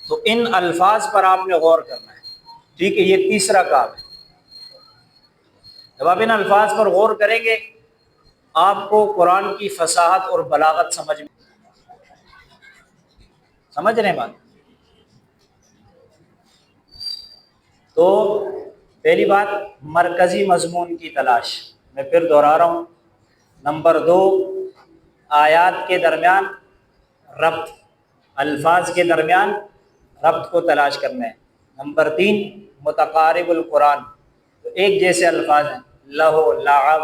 تو ان الفاظ پر آپ نے غور کرنا ہے، ٹھیک ہے؟ یہ تیسرا کام ہے۔ جب آپ ان الفاظ پر غور کریں گے آپ کو قرآن کی فصاحت اور بلاغت سمجھ رہے ہیں بات؟ تو پہلی بات مرکزی مضمون کی تلاش، میں پھر دوہرا رہا ہوں۔ نمبر 2 آیات کے درمیان ربط، الفاظ کے درمیان ربط کو تلاش کرنا ہے۔ نمبر 3 متقارب القرآن، تو ایک جیسے الفاظ ہیں، لہو، لعب،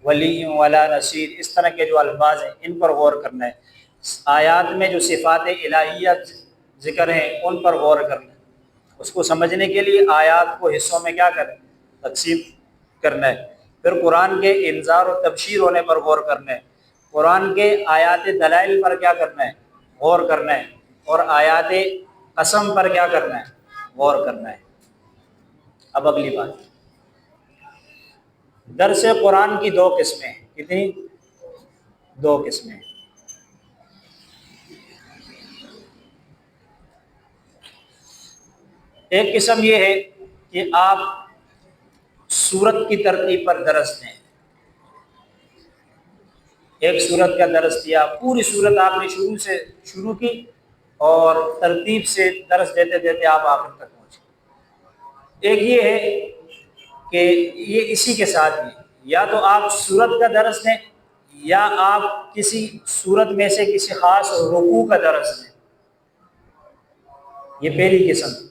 ولی ولا نصیر، اس طرح کے جو الفاظ ہیں ان پر غور کرنا ہے۔ آیات میں جو صفات الہیہ ذکر ہیں ان پر غور کرنا ہے۔ اس کو سمجھنے کے لیے آیات کو حصوں میں کیا کریں، تقسیم کرنا ہے۔ پھر قرآن کے انذار و تبشیر ہونے پر غور کرنا ہے۔ قرآن کے آیات دلائل پر کیا کرنا ہے، غور کرنا ہے۔ اور آیات قسم پر کیا کرنا ہے، غور کرنا ہے۔ اب اگلی بات، درس قرآن کی 2 قسمیں ہیں۔ کتنی؟ 2 قسمیں۔ ایک قسم یہ ہے کہ آپ سورت کی ترتیب پر درس دیں، ایک سورت کا درس دیا، پوری سورت آپ نے شروع کی اور ترتیب سے درس دیتے دیتے آپ آخر تک پہنچے۔ ایک یہ ہے کہ یہ اسی کے ساتھ ہی، یا تو آپ سورت کا درس دیں یا آپ کسی سورت میں سے کسی خاص رکوع کا درس دیں۔ یہ پہلی قسم،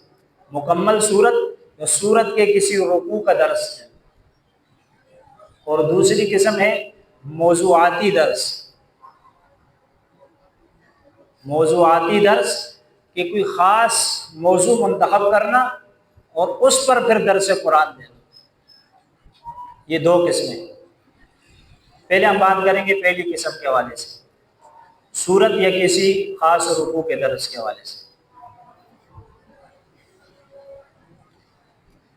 مکمل سورت یا سورت کے کسی رکوع کا درس دیں۔ اور دوسری قسم ہے موضوعاتی درس۔ موضوعاتی درس کہ کوئی خاص موضوع منتخب کرنا اور اس پر پھر درس قرآن دینا۔ یہ 2 قسمیں۔ پہلے ہم بات کریں گے پہلی قسم کے حوالے سے، سورت یا کسی خاص رکوع کے درس کے حوالے سے۔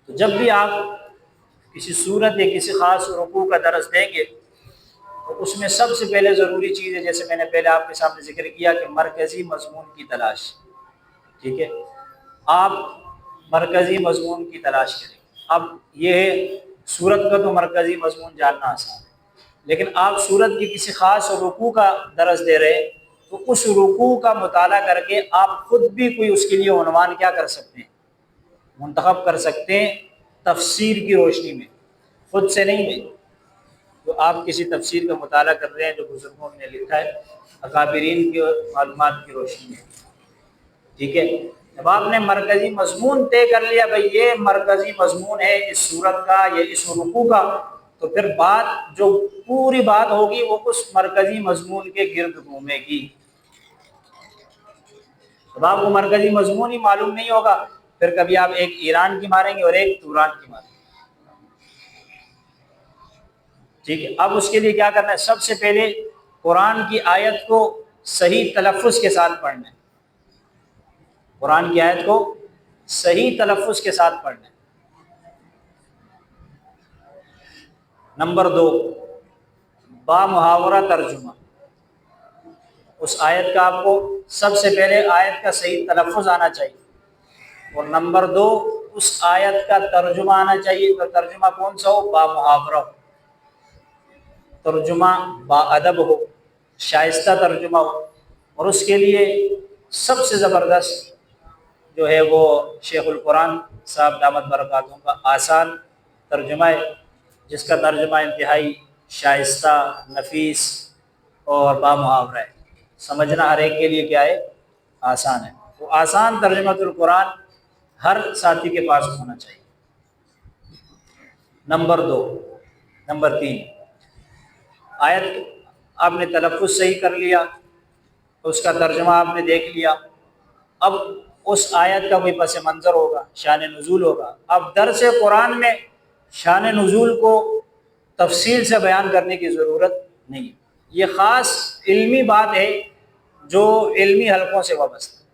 تو جب بھی آپ کسی سورت یا کسی خاص رکوع کا درس دیں گے تو اس میں سب سے پہلے ضروری چیز ہے، جیسے میں نے پہلے آپ کے سامنے ذکر کیا، کہ مرکزی مضمون کی تلاش، ٹھیک ہے؟ آپ مرکزی مضمون کی تلاش کریں۔ اب یہ ہے سورت کا تو مرکزی مضمون جاننا آسان ہے، لیکن آپ سورت کی کسی خاص رکوع کا درس دے رہے ہیں تو اس رکوع کا مطالعہ کر کے آپ خود بھی کوئی اس کے لیے عنوان کیا کر سکتے ہیں، منتخب کر سکتے ہیں، تفسیر کی روشنی میں، خود سے نہیں ہے۔ تو آپ کسی تفسیر کا مطالعہ کر رہے ہیں جو بزرگوں نے لکھا ہے، اکابرین کی معلومات کی روشنی میں، ٹھیک ہے؟ جب آپ نے مرکزی مضمون طے کر لیا بھئی یہ مرکزی مضمون ہے اس سورت کا یا اس رکوع کا، تو پھر بات جو پوری بات ہوگی وہ اس مرکزی مضمون کے گرد گھومے گی۔ جب آپ کو مرکزی مضمون ہی معلوم نہیں ہوگا پھر کبھی آپ ایک ایران کی ماریں گے اور ایک توران کی ماریں گے، ٹھیک ہے؟ اب اس کے لیے کیا کرنا ہے، سب سے پہلے قرآن کی آیت کو صحیح تلفظ کے ساتھ پڑھنا ہے۔ قرآن کی آیت کو صحیح تلفظ کے ساتھ پڑھنا ہے۔ نمبر 2 با محاورہ ترجمہ، اس آیت کا آپ کو سب سے پہلے آیت کا صحیح تلفظ آنا چاہیے، اور نمبر 2 اس آیت کا ترجمہ آنا چاہیے۔ تو ترجمہ کون سا ہو؟ با محاورہ، ترجمہ با ادب ہو، شائستہ ترجمہ ہو۔ اور اس کے لیے سب سے زبردست جو ہے وہ شیخ القرآن صاحب دامت برکاتہم کا آسان ترجمہ ہے، جس کا ترجمہ انتہائی شائستہ، نفیس اور با محاورہ ہے، سمجھنا ہر ایک کے لیے کیا ہے، آسان ہے۔ وہ آسان ترجمہ القرآن ہر ساتھی کے پاس ہونا چاہیے۔ نمبر 3 آیت آپ نے تلفظ صحیح کر لیا، اس کا ترجمہ آپ نے دیکھ لیا، اب اس آیت کا کوئی پس منظر ہوگا، شان نزول ہوگا۔ اب درس قرآن میں شان نزول کو تفصیل سے بیان کرنے کی ضرورت نہیں، یہ خاص علمی بات ہے جو علمی حلقوں سے وابستہ ہے،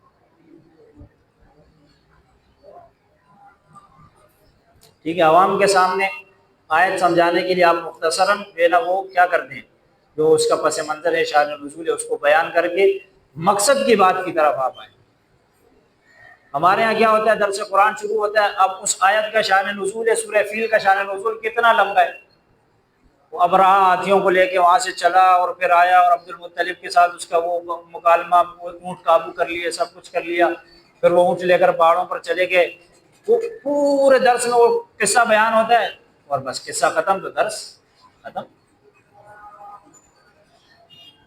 ٹھیک ہے؟ عوام کے سامنے آیت سمجھانے کے لیے آپ مختصراً وہ کیا کرتے ہیں، جو اس کا پس منظر ہے، شان نزول ہے، اس کو بیان کر کے مقصد کی بات کی طرف آپ آئیں۔ ہمارے یہاں کیا ہوتا ہے، درس قرآن شروع ہوتا ہے، اب اس آیت کا شان نزول ہے، سورہ فیل کا شان نزول کتنا لمبا ہے، وہ ابرہہ ہاتھیوں کو لے کے وہاں سے چلا اور پھر آیا اور عبد المطلب کے ساتھ اس کا وہ مکالمہ، وہ اونٹ قابو کر لیے، سب کچھ کر لیا، پھر وہ اونٹ لے کر پہاڑوں پر چلے گئے، وہ پورے درس میں وہ قصہ بیان ہوتا ہے اور بس قصہ ختم تو درس ختم۔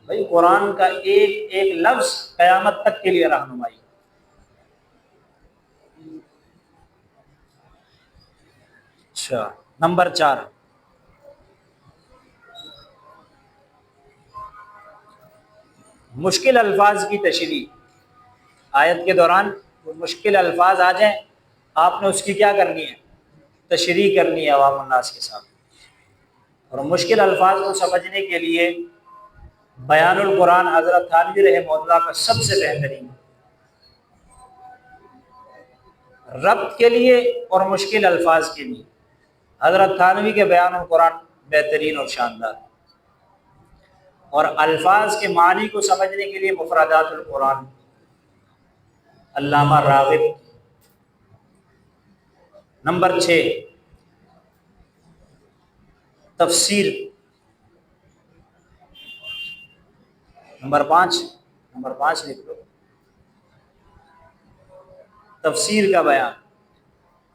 بھائی قرآن کا ایک ایک لفظ قیامت تک کے لیے رہنمائی۔ اچھا، نمبر 4، مشکل الفاظ کی تشریح۔ آیت کے دوران وہ مشکل الفاظ آ جائیں، آپ نے اس کی کیا کرنی ہے، تشریح کرنی ہے عوام الناس کے ساتھ۔ اور مشکل الفاظ کو سمجھنے کے لیے بیان القرآن حضرت تھانوی رحمہ اللہ کا سب سے بہترین ربط کے لیے اور مشکل الفاظ کے لیے حضرت تھانوی کے بیان القرآن بہترین اور شاندار، اور الفاظ کے معنی کو سمجھنے کے لیے مفردات القرآن علامہ راغب۔ نمبر 6، تفسیر۔ نمبر 5 لکھ لو، تفسیر کا بیان۔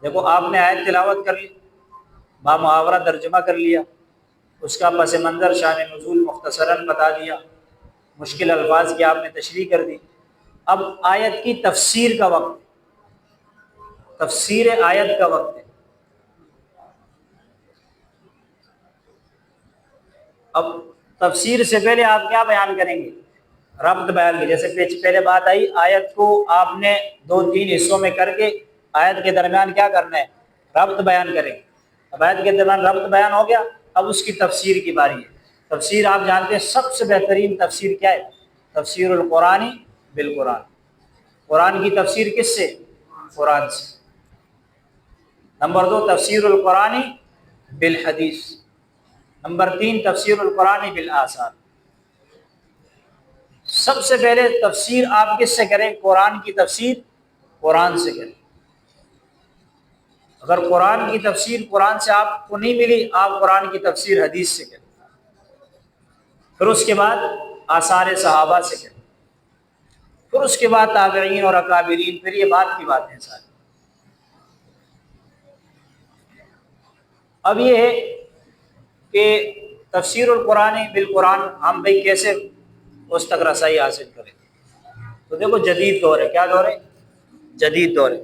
دیکھو آپ نے آیت تلاوت کر لی، با محاورہ ترجمہ کر لیا، اس کا پس منظر شان نزول مختصراً بتا دیا، مشکل الفاظ کی آپ نے تشریح کر دی۔ اب آیت کی تفسیر کا وقت، تفسیر آیت کا وقت ہے۔ اب تفسیر سے پہلے آپ کیا بیان کریں گے، ربط بیان کی۔ جیسے پہلے بات آئی، آیت کو آپ نے 2-3 حصوں میں کر کے آیت کے درمیان کیا کرنا ہے، ربط بیان کریں۔ اب آیت کے درمیان ربط بیان ہو گیا، اب اس کی تفسیر کی باری ہے۔ تفسیر آپ جانتے ہیں سب سے بہترین تفسیر کیا ہے، تفسیر القرآن بالقرآن۔ قرآن کی تفسیر کس سے، قرآن سے۔ نمبر 2، تفسیر القرآن بالحدیث۔ نمبر 3، تفسیر القرآن بالآثار۔ سب سے پہلے تفسیر آپ کس سے کریں، قرآن کی تفسیر قرآن سے کریں۔ اگر قرآن کی تفسیر قرآن سے آپ کو نہیں ملی، آپ قرآن کی تفسیر حدیث سے کریں، پھر اس کے بعد آثار صحابہ سے کریں، پھر اس کے بعد تابعین اور اکابرین، پھر یہ بات کی باتیں ساری۔ اب یہ ہے کہ تفسیر القرآن بالقرآن ہم بھائی کیسے اس تک رسائی حاصل کریں۔ تو دیکھو جدید دور ہے، کیا دور ہے، جدید دور ہے۔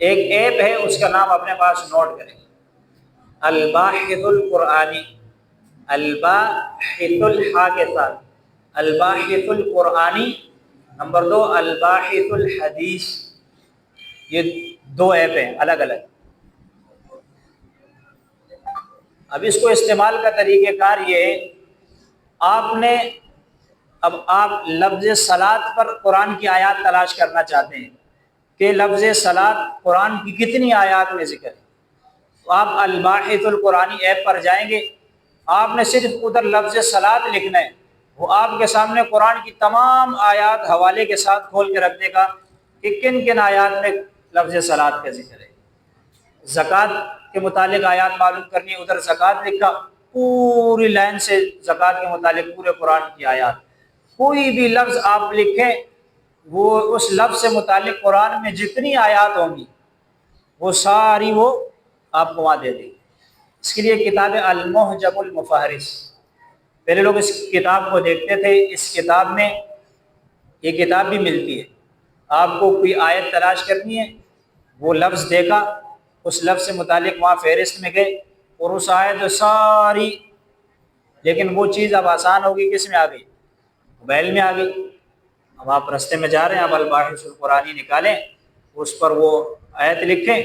ایک ایپ ہے، اس کا نام اپنے پاس نوٹ کریں، الباحث القرآنی، الباحث الحا کے ساتھ، الباحث القرآنی۔ نمبر 2، الباحث الحدیث۔ یہ 2 ایپ ہیں الگ الگ۔ اب اس کو استعمال کا طریقہ کار یہ ہے، اب آپ لفظ صلاۃ پر قرآن کی آیات تلاش کرنا چاہتے ہیں کہ لفظ صلاۃ قرآن کی کتنی آیات میں ذکر ہے، تو آپ الباحث القرآنی ایپ پر جائیں گے، آپ نے صرف ادھر لفظ صلاۃ لکھنا ہے، وہ آپ کے سامنے قرآن کی تمام آیات حوالے کے ساتھ کھول کے رکھ دے گا کہ کن کن آیات میں لفظ صلاۃ کا ذکر ہے۔ زکوٰۃ کے متعلق آیات معلوم کرنی ہے، ادھر زکوٰۃ لکھا، پوری لائن سے زکوٰۃ کے متعلق پورے قرآن کی آیات۔ کوئی بھی لفظ آپ لکھیں، وہ اس لفظ سے متعلق قرآن میں جتنی آیات ہوں گی وہ ساری وہ آپ کو وہاں دے دیں گے۔ اس کے لیے کتاب المحجم المفہرس، پہلے لوگ اس کتاب کو دیکھتے تھے، اس کتاب میں یہ کتاب بھی ملتی ہے، آپ کو کوئی آیت تلاش کرنی ہے، وہ لفظ دیکھا، اس لفظ سے متعلق وہاں فہرست میں گئے اور اس آیت ساری، لیکن وہ چیز اب آسان ہوگی، کس میں آ گئی، موبائل میں آ گئی۔ اب آپ رستے میں جا رہے ہیں، اب الباحث القرآنی نکالیں، اس پر وہ آیت لکھیں،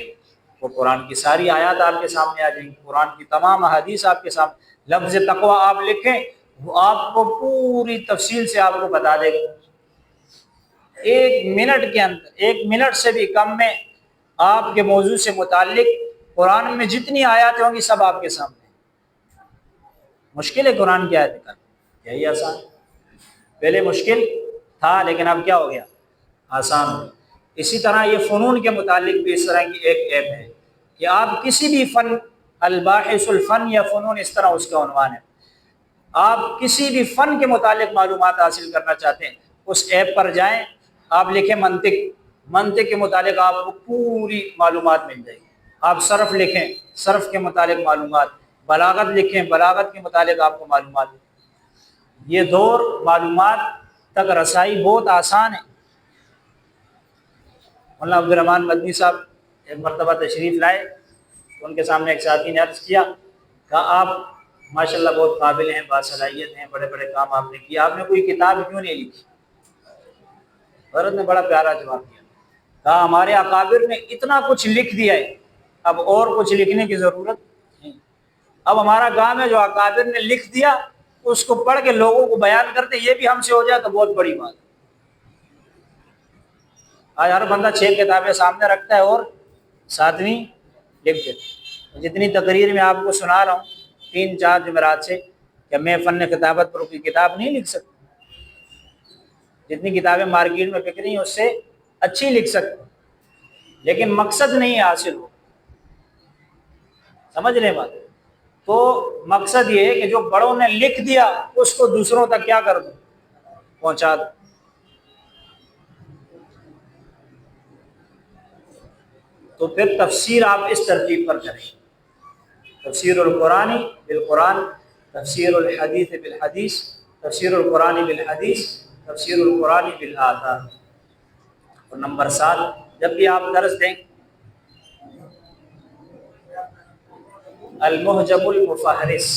وہ قرآن کی ساری آیات آپ کے سامنے آ جائیں گی، قرآن کی تمام احادیث آپ کے سامنے۔ لفظ تقویٰ آپ لکھیں، وہ آپ کو پوری تفصیل سے آپ کو بتا دے گا۔ 1 منٹ کے اندر، 1 منٹ سے بھی کم میں آپ کے موضوع سے متعلق قرآن میں جتنی آیات ہوں گی سب آپ کے سامنے۔ مشکل ہے قرآن کی آیت نکالنا، یہی آسان۔ پہلے مشکل تھا لیکن اب کیا ہو گیا، آسان ہو۔ اسی طرح یہ فنون کے متعلق بھی اس طرح کی ایک ایپ ہے کہ آپ کسی بھی فن، الباحث الفن یا فنون اس طرح اس کا عنوان ہے، آپ کسی بھی فن کے متعلق معلومات حاصل کرنا چاہتے ہیں اس ایپ پر جائیں، آپ لکھیں منطق کے متعلق آپ کو پوری معلومات مل جائے گی۔ آپ صرف لکھیں، صرف کے متعلق معلومات، بلاغت لکھیں، بلاغت کے متعلق آپ کو معلومات۔ یہ دور معلومات تک رسائی بہت آسان ہے۔ مولانا عبد الرحمن مدنی صاحب ایک مرتبہ تشریف لائے تو ان کے سامنے ایک ساتھی نے عرض کیا، کہا آپ ماشاءاللہ بہت قابل ہیں، باصلاحیت ہیں، بڑے بڑے کام آپ نے کیے، آپ نے کوئی کتاب کیوں نہیں لکھی؟ حضرت نے بڑا پیارا جواب دیا، کہا ہمارے اکابر نے اتنا کچھ لکھ دیا ہے، اب اور کچھ لکھنے کی ضرورت نہیں۔ اب ہمارا کام ہے جو اکابر نے لکھ دیا اس کو پڑھ کے لوگوں کو بیان کرتے، یہ بھی ہم سے ہو جائے تو بہت بڑی بات ہے۔ آج ہر بندہ 6 کتابیں سامنے رکھتا ہے اور 7ویں لکھ دیتا۔ جتنی تقریر میں آپ کو سنا رہا ہوں 3-4 جمعرات سے کہ میں فن کتابت پر کوئی کتاب نہیں لکھ سکتا، جتنی کتابیں مارکیٹ میں بک رہی ہیں اس سے اچھی لکھ سکتا، لیکن مقصد نہیں حاصل ہو، سمجھ رہے بات؟ تو مقصد یہ ہے کہ جو بڑوں نے لکھ دیا اس کو دوسروں تک کیا کر دو، پہنچا دو۔ تو پھر تفسیر آپ اس ترتیب پر کریں، تفسیر القرآن بالقرآن، تفسیر الحدیث بالحدیث، تفسیر القرآن بالحدیث، تفسیر القرآن بالآثار۔ اور نمبر 7، جب بھی آپ درس دیں المحجم المفہرس۔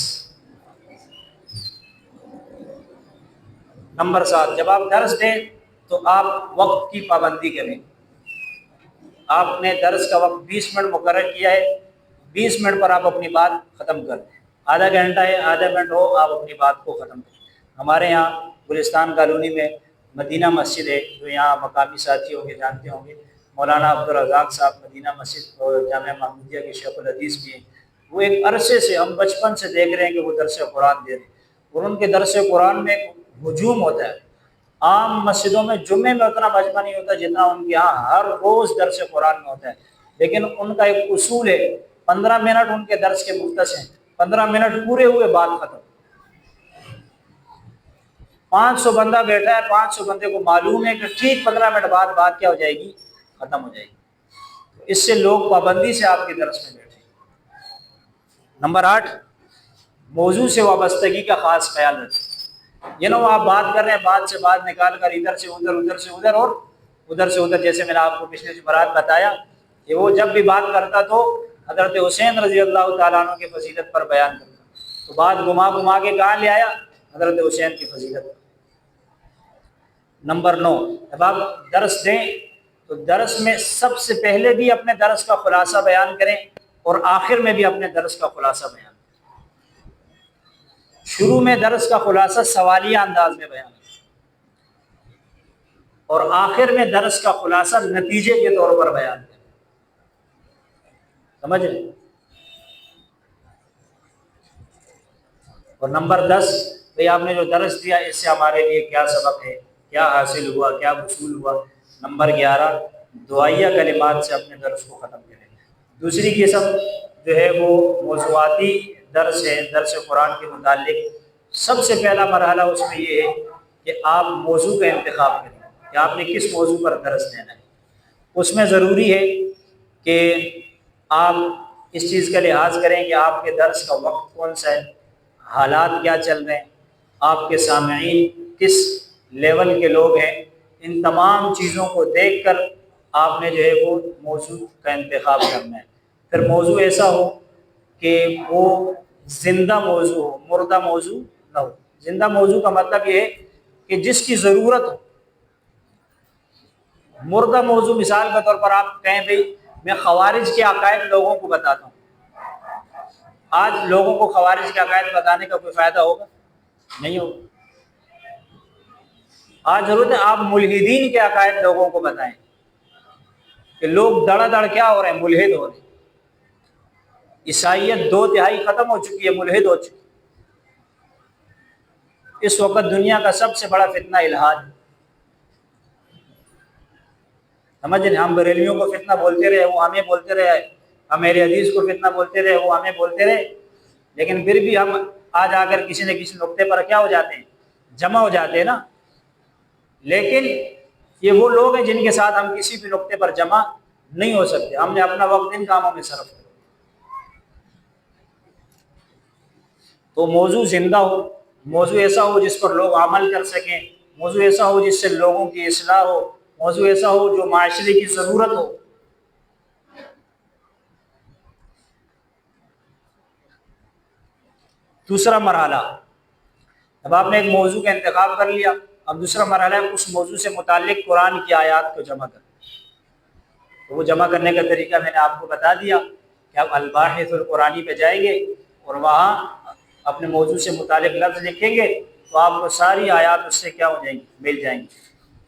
نمبر 7، جب آپ درس دیں تو آپ وقت کی پابندی کریں۔ آپ نے درس کا وقت 20 منٹ مقرر کیا ہے، 20 منٹ پر آپ اپنی بات ختم کر دیں۔ آدھا گھنٹہ ہے، آدھا منٹ ہو، آپ اپنی بات کو ختم کریں۔ ہمارے یہاں گلستان کالونی میں مدینہ مسجد ہے، جو یہاں مقامی ساتھی ہوں گے جانتے ہوں گے، مولانا عبدالرزاق صاحب مدینہ مسجد اور جامعہ محمودیہ کے شیخ الحدیث بھی ہیں۔ وہ ایک عرصے سے، ہم بچپن سے دیکھ رہے ہیں کہ وہ درس قرآن دے رہے ہیں، اور ان کے درس قرآن میں ہجوم ہوتا ہے۔ عام مسجدوں میں جمعے میں اتنا مجمع نہیں ہوتا جتنا ان کے یہاں ہر روز درس قرآن میں ہوتا ہے، لیکن ان کا ایک اصول ہے، 15 منٹ ان کے درس کے مختص ہیں، 15 منٹ پورے ہوئے بات ختم۔ 500 بندہ بیٹھا ہے، 500 بندے کو معلوم ہے کہ ٹھیک 15 منٹ بعد بات کیا ہو جائے گی، ختم ہو جائے گی۔ اس سے لوگ پابندی سے آپ کے درس میں بیٹھے۔ نمبر 8، موضوع سے وابستگی کا خاص خیال رکھیں۔ یہ نہ آپ بات کر رہے ہیں، بات سے بات نکال کر ادھر سے ادھر، ادھر سے ادھر اور ادھر سے ادھر۔ جیسے میں نے آپ کو پچھلے جمعرات بتایا کہ وہ جب بھی بات کرتا تو حضرت حسین رضی اللہ تعالیٰ عنہ کی فضیلت پر بیان کرتا، تو بات گھما کے کہاں لے آیا؟ حضرت حسین کی فضیلت پر۔ نمبر 9، جب آپ درس دیں تو درس میں سب سے پہلے بھی اپنے درس کا خلاصہ بیان کریں اور آخر میں بھی اپنے درس کا خلاصہ بیان کریں۔ شروع میں درس کا خلاصہ سوالیہ انداز میں بیان کریں اور آخر میں درس کا خلاصہ نتیجے کے طور پر بیان کریں۔ سمجھ لیں؟ اور نمبر 10، بھئی آپ نے جو درس دیا اس سے ہمارے لیے کیا سبق ہے، کیا حاصل ہوا، کیا وصول ہوا۔ نمبر 11، دعائیہ کلمات سے اپنے درس کو ختم کریں۔ دوسری قسم جو ہے وہ موضوعاتی درس ہے، درس قرآن کے متعلق۔ سب سے پہلا مرحلہ اس میں یہ ہے کہ آپ موضوع کا انتخاب کریں کہ آپ نے کس موضوع پر درس دینا ہے۔ اس میں ضروری ہے کہ آپ اس چیز کا لحاظ کریں کہ آپ کے درس کا وقت کون سا ہے، حالات کیا چل رہے ہیں، آپ کے سامعین کس لیول کے لوگ ہیں۔ ان تمام چیزوں کو دیکھ کر آپ نے جو ہے وہ موضوع کا انتخاب کرنا ہے۔ پھر موضوع ایسا ہو کہ وہ زندہ موضوع ہو، مردہ موضوع نہ ہو۔ زندہ موضوع کا مطلب یہ ہے کہ جس کی ضرورت ہو۔ مردہ موضوع مثال کے طور پر آپ کہیں بھئی میں خوارج کے عقائد لوگوں کو بتاتا ہوں، آج لوگوں کو خوارج کے عقائد بتانے کا کوئی فائدہ ہوگا؟ نہیں ہوگا۔ آج ضرورت ہے آپ ملحدین کے عقائد لوگوں کو بتائیں کہ لوگ دڑا دڑ کیا ہو رہے ہیں، ملحد ہو رہے ہیں۔ عیسائیت 2/3 ختم ہو چکی ہے، ملحد ہو چکی۔ اس وقت دنیا کا سب سے بڑا فتنہ الحاد ہے۔ سمجھ رہے ہیں؟ ہم بریلیوں کو فتنہ بولتے رہے، وہ ہمیں بولتے رہے، ہم اہل حدیث کو فتنہ بولتے رہے، وہ ہمیں بولتے رہے، لیکن پھر بھی ہم آج آ کر کسی نہ کسی نقطے پر کیا ہو جاتے ہیں، جمع ہو جاتے ہیں نا۔ لیکن یہ وہ لوگ ہیں جن کے ساتھ ہم کسی بھی نقطے پر جمع نہیں ہو سکتے، ہم نے اپنا وقت ان کاموں میں صرف کیا۔ تو موضوع زندہ ہو، موضوع ایسا ہو جس پر لوگ عمل کر سکیں، موضوع ایسا ہو جس سے لوگوں کی اصلاح ہو، موضوع ایسا ہو جو معاشرے کی ضرورت ہو۔ دوسرا مرحلہ، اب آپ نے ایک موضوع کا انتخاب کر لیا، اب دوسرا مرحلہ ہے اس موضوع سے متعلق قرآن کی آیات کو جمع کرنا۔ تو وہ جمع کرنے کا طریقہ میں نے آپ کو بتا دیا کہ آپ الباحث القرآنی پہ جائیں گے اور وہاں اپنے موضوع سے متعلق لفظ لکھیں گے تو آپ کو ساری آیات اس سے کیا ہو جائیں گی، مل جائیں گی۔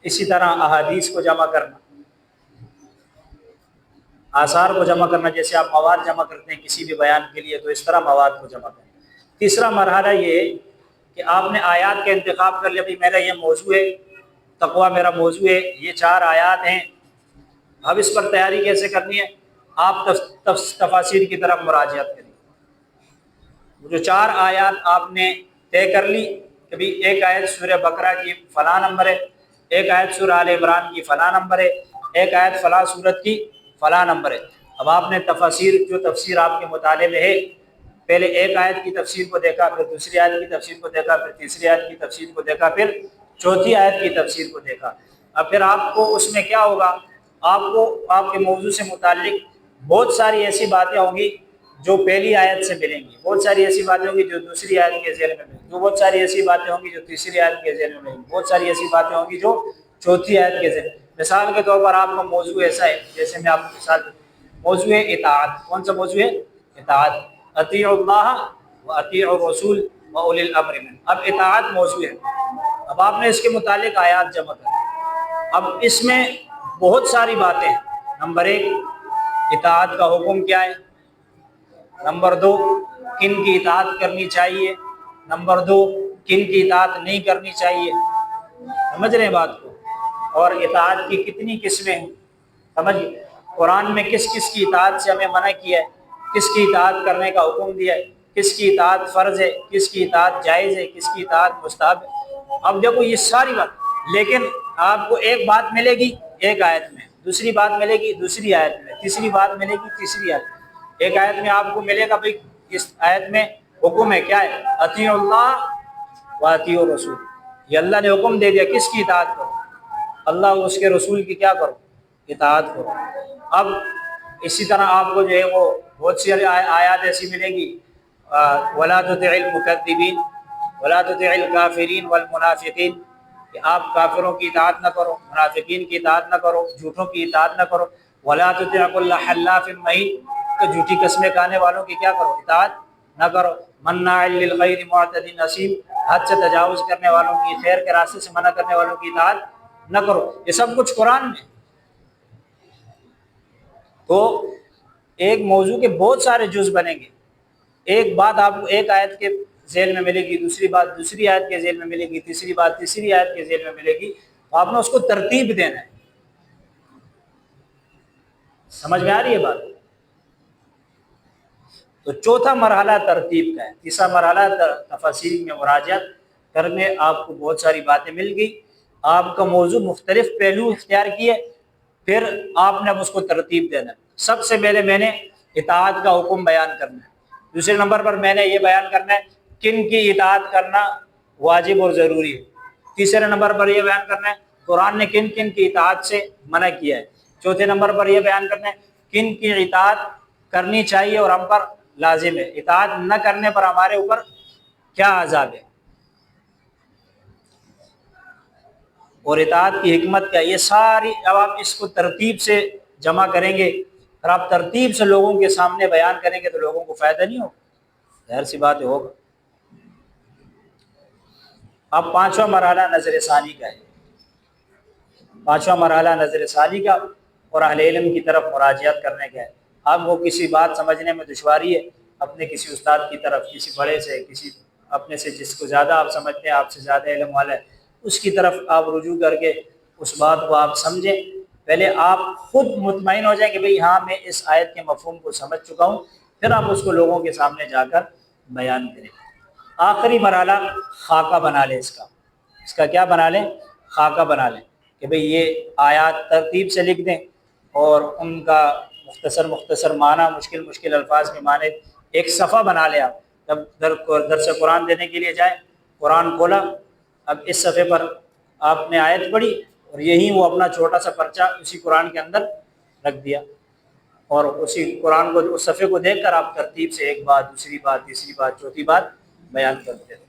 اسی طرح احادیث کو جمع کرنا، آثار کو جمع کرنا، جیسے آپ مواد جمع کرتے ہیں کسی بھی بیان کے لیے تو اس طرح مواد کو جمع کرنا۔ تیسرا مرحلہ یہ کہ آپ نے آیات کا انتخاب کر لیا، بھائی میرا یہ موضوع ہے، تقویٰ میرا موضوع ہے، یہ 4 آیات ہیں، اب اس پر تیاری کیسے کرنی ہے؟ آپ تفاسیر کی طرف مراجعت کریں۔ جو 4 آیات آپ نے طے کر لی کہ بھی ایک آیت سورہ بقرہ کی فلاں نمبر ہے، ایک آیت سورہ آل عمران کی فلاں نمبر ہے، ایک آیت فلاں سورت کی فلاں نمبر ہے۔ اب آپ نے تفاسیر، جو تفسیر آپ کے مطالعے میں ہے، پہلے ایک آیت کی تفسیر کو دیکھا، پھر دوسری آیت کی تفسیر کو دیکھا، پھر تیسری آیت کی تفسیر کو دیکھا، پھر چوتھی آیت کی تفسیر کو دیکھا۔ اب پھر آپ کو اس میں کیا ہوگا، آپ کو آپ کے موضوع سے متعلق بہت ساری ایسی باتیں ہوں گی جو پہلی آیت سے ملیں گی، بہت ساری ایسی باتیں ہوں گی جو دوسری آیت کے ذیل میں ملیں گی، بہت ساری ایسی باتیں ہوں گی جو تیسری آیت کے ذیل میں ملیں گی، بہت ساری ایسی باتیں ہوں گی جو چوتھی آیت کے ذیل میں۔ مثال کے طور پر آپ کا موضوع ایسا ہے، جیسے میں آپ کو مثال موضوع ہے اطاعت۔ کون سا موضوع ہے؟ اطاعت، اطیعوا اللہ و اطیعوا الرسول و اولی الامر منکم۔ اب اطاعت موضوع ہے، اب آپ نے اس کے متعلق آیات جمع کر، اب اس میں بہت ساری باتیں ہیں۔ نمبر 1، اطاعت کا حکم کیا ہے؟ نمبر 2، کن کی اطاعت کرنی چاہیے؟ نمبر 2، کن کی اطاعت نہیں کرنی چاہیے؟ سمجھ رہے ہیں بات کو؟ اور اطاعت کی کتنی قسمیں ہیں؟ سمجھ، قرآن میں کس کس کی اطاعت سے ہمیں منع کیا ہے، کس کی اطاعت کرنے کا حکم دیا ہے، کس کی اطاعت فرض ہے، کس کی اطاعت جائز ہے، کس کی اطاعت مستحب ہے۔ اب دیکھو یہ ساری بات، لیکن آپ کو ایک بات ملے گی ایک آیت میں، دوسری بات ملے گی دوسری آیت میں، تیسری بات ملے گی تیسری آیت میں۔ ایک آیت میں آپ کو ملے گا بھائی اس آیت میں حکم ہے، کیا ہے؟ اطیعوا اللہ و اطیعوا الرسول۔ یہ اللہ نے حکم دے دیا کس کی اطاعت کرو، اللہ اور اس کے رسول کی کیا کرو؟ اطاعت کرو۔ اب اسی طرح آپ کو جو ہے وہ بہت سی آیات ایسی ملے گی، وَلَا تُطِعِ الْمُكَذِّبِينَ وَلَا تُطِعِ الْكَافِرِينَ وَالْمُنَافِقِينَ، کہ آپ کافروں کی اطاعت نہ کرو، منافقین کی اطاعت نہ کرو، جھوٹوں کی اطاعت نہ کرو۔ وَلَا تُطِعْ كُلَّ حَلَّافٍ مَّهِينٍ، کہ جھوٹی قسمیں کھانے والوں کی کیا کرو؟ اطاعت نہ کرو۔ مَنَّاعٍ لِّلْخَيْرِ مُعْتَدٍ أَثِيمٍ، حد سے تجاوز کرنے والوں کی، خیر کے راستے سے منع کرنے والوں کی اطاعت نہ کرو۔ یہ سب کچھ قرآن میں۔ تو ایک موضوع کے بہت سارے جز بنیں گے، ایک بات آپ کو ایک آیت کے ذیل میں ملے گی، دوسری بات دوسری آیت کے ذیل میں ملے گی، تیسری بات تیسری آیت کے ذیل میں ملے گی، تو آپ نے اس کو ترتیب دینا ہے۔ سمجھ میں آ رہی ہے بات؟ تو چوتھا مرحلہ ترتیب کا ہے۔ تیسرا مرحلہ تفاسیر میں مراجعت کرنے، آپ کو بہت ساری باتیں مل گئی، آپ کا موضوع مختلف پہلو اختیار کیے، پھر آپ نے اب اس کو ترتیب دینا ہے۔ سب سے پہلے میں نے اطاعت کا حکم بیان کرنا ہے، دوسرے نمبر پر میں نے یہ بیان کرنا ہے کن کی اطاعت کرنا واجب اور ضروری ہے، تیسرے نمبر پر یہ بیان کرنا ہے قرآن نے کن کن کی اطاعت سے منع کیا ہے، چوتھے نمبر پر یہ بیان کرنا ہے کن کی اطاعت کرنی چاہیے اور ہم پر لازم ہے، اطاعت نہ کرنے پر ہمارے اوپر کیا عذاب ہے، اور اطاعت کی حکمت کیا۔ یہ ساری اب آپ اس کو ترتیب سے جمع کریں گے اور آپ ترتیب سے لوگوں کے سامنے بیان کریں گے تو لوگوں کو فائدہ نہیں ہوگا، ظاہر سی بات ہوگا۔ اب پانچواں مرحلہ نظر ثانی کا ہے، پانچواں مرحلہ نظر ثانی کا اور اہل علم کی طرف مراجعت کرنے کا ہے۔ آپ کو کسی بات سمجھنے میں دشواری ہے، اپنے کسی استاد کی طرف، کسی بڑے سے، کسی اپنے سے جس کو زیادہ آپ سمجھتے ہیں، آپ سے زیادہ علم والا ہے، اس کی طرف آپ رجوع کر کے اس بات کو آپ سمجھیں پہلے آپ خود مطمئن ہو جائیں کہ بھئی ہاں میں اس آیت کے مفہوم کو سمجھ چکا ہوں، پھر آپ اس کو لوگوں کے سامنے جا کر بیان کریں۔ آخری مرحلہ خاکہ بنا لیں، اس کا کیا بنا لیں؟ خاکہ بنا لیں کہ بھئی یہ آیات ترتیب سے لکھ دیں اور ان کا مختصر معنی، مشکل الفاظ کے معنی ایک صفحہ بنا لیں۔ آپ جب درس قرآن دینے کے لیے جائیں، قرآن کھولا، اب اس صفحے پر آپ نے آیت پڑھی اور یہی وہ اپنا چھوٹا سا پرچہ اسی قرآن کے اندر رکھ دیا، اور اسی قرآن کو، اس صفحے کو دیکھ کر آپ ترتیب سے ایک بات، دوسری بات، تیسری بات، چوتھی بات بیان کرتے ہیں۔